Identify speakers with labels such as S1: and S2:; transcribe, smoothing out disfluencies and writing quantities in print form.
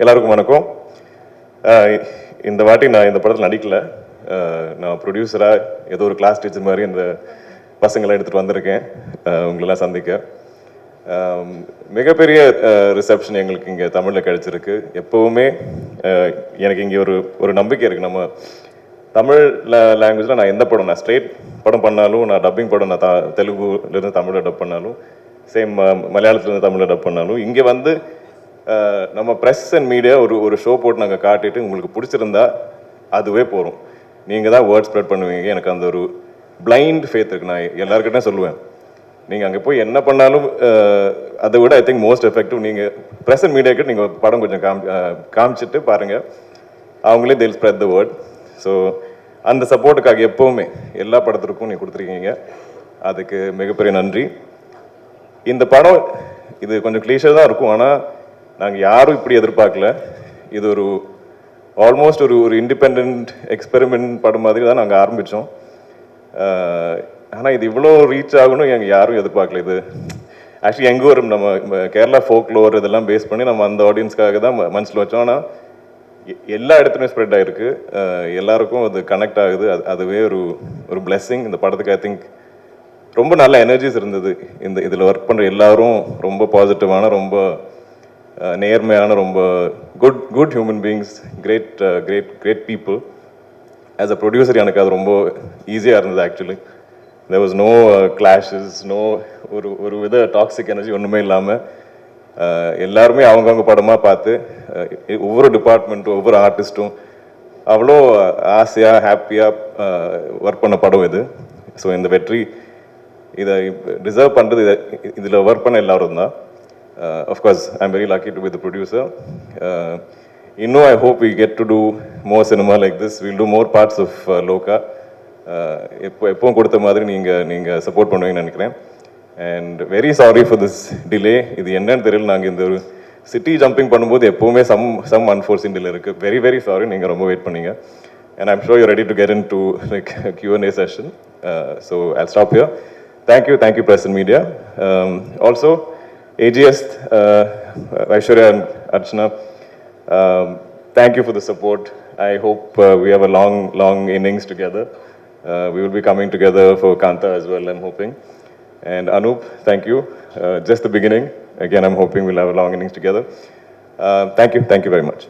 S1: எல்லாருக்கும் வணக்கம். இந்த வாட்டி நான் இந்த படத்தில் நடிக்கலை. நான் ப்ரொடியூசராக ஏதோ ஒரு கிளாஸ் டீச்சர் மாதிரி இந்த பசங்களாம் எடுத்துகிட்டு வந்திருக்கேன் உங்களெல்லாம் சந்திக்க. மிகப்பெரிய ரிசப்ஷன் எங்களுக்கு இங்கே தமிழில் கிடச்சிருக்கு. எப்போவுமே எனக்கு இங்கே ஒரு நம்பிக்கை இருக்குது. நம்ம தமிழ் லாங்குவேஜில் நான் எந்த படம், நான் ஸ்ட்ரெயிட் படம் பண்ணாலும், நான் டப்பிங் படம், நான் தெலுங்குலேருந்து தமிழில் டப் பண்ணாலும், சேம் மலையாளத்துலேருந்து தமிழில் டப் பண்ணாலும், இங்கே வந்து நம்ம ப்ரெஸ் அண்ட் மீடியா ஒரு ஷோ போட்டு நாங்கள் காட்டிட்டு உங்களுக்கு பிடிச்சிருந்தா அதுவே போகிறோம். நீங்கள் தான் வேர்ட் ஸ்ப்ரெட் பண்ணுவீங்க. எனக்கு அந்த ஒரு பிளைண்ட் ஃபேத் இருக்குது. நான் எல்லாருக்கிட்டே சொல்லுவேன், நீங்கள் அங்கே போய் என்ன பண்ணாலும் அதை விட ஐ திங்க் மோஸ்ட் எஃபெக்டிவ் நீங்கள் ப்ரெஸ் அண்ட் மீடியாக்கிட்ட நீங்கள் படம் கொஞ்சம் காமிச்சிட்டு பாருங்கள், அவங்களே they'll spread the word. So அந்த சப்போர்ட்டுக்காக எப்போவுமே எல்லா படத்திற்கும் நீங்கள் கொடுத்துருக்கீங்க. அதுக்கு மிகப்பெரிய நன்றி. இந்த படம் இது கொஞ்சம் கிளீஷாக தான் இருக்கும், ஆனால் நாங்கள் யாரும் இப்படி எதிர்பார்க்கல. இது ஒரு ஆல்மோஸ்ட் ஒரு இண்டிபெண்ட் எக்ஸ்பெரிமெண்ட் படம் மாதிரி தான் நாங்கள் ஆரம்பித்தோம். ஆனால் இது இவ்வளோ ரீச் ஆகணும் எங்கள் யாரும் எதிர்பார்க்கல. இது ஆக்சுவலி எங்கள் ஊர் நம்ம கேரளா ஃபோக்லோர் இதெல்லாம் பேஸ் பண்ணி நம்ம அந்த ஆடியன்ஸ்க்காக தான் மனசில் வச்சோம். ஆனால் எல்லா இடத்துலையும் ஸ்ப்ரெட் ஆகிருக்கு. எல்லாருக்கும் அது கனெக்ட் ஆகுது. அதுவே ஒரு பிளெஸ்ஸிங். இந்த படத்துக்கு ஐ திங்க் ரொம்ப நல்ல எனர்ஜிஸ் இருந்தது. இதில் ஒர்க் பண்ணுற எல்லாரும் ரொம்ப பாசிட்டிவான, ரொம்ப நேர்மையான, ரொம்ப good human beings, great people. As a producer எனக்கு அது ரொம்ப ஈஸியாக இருந்தது. Actually there was no clashes, no ஒரு வித டாக்ஸிக் எனர்ஜி ஒன்றுமே இல்லாமல் எல்லாருமே அவங்கவுங்க படமாக பார்த்து ஒவ்வொரு டிபார்ட்மெண்ட்டும் ஒவ்வொரு ஆர்டிஸ்ட்டும் அவ்வளோ ஆசையாக ஹாப்பியாக ஒர்க் பண்ண படம் இது. ஸோ இந்த வெற்றி இதை டிசர்வ் பண்ணுறது இதில் ஒர்க் பண்ண எல்லாரும் தான். Of course, I'm very lucky to be the producer. I hope we get to do more cinema like this. We'll do more parts of Loka. எப்பவும் கொடுத்த மாதிரி நீங்கள் சப்போர்ட் பண்ணுவீங்கன்னு நினைக்கிறேன். And very sorry for this delay. இது என்னன்னு தெரியல. நாங்கள் இந்த ஒரு சிட்டி ஜம்பிங் பண்ணும்போது எப்போவுமே சம் அன்ஃபோர்சின் டிலே இருக்குது. Very sorry. நீங்கள் ரொம்ப வெயிட் பண்ணீங்க. And I'm sure you're ready to get into like a Q&A session. So I'll stop here. Thank you, press and media. Also, AGS, Aishwarya and Archana, thank you for the support. I hope we have a long innings together. We will be coming together for Kanta as well, I'm hoping. And Anup, thank you. Just the beginning. Again, I'm hoping we'll have a long innings together. Thank you very much.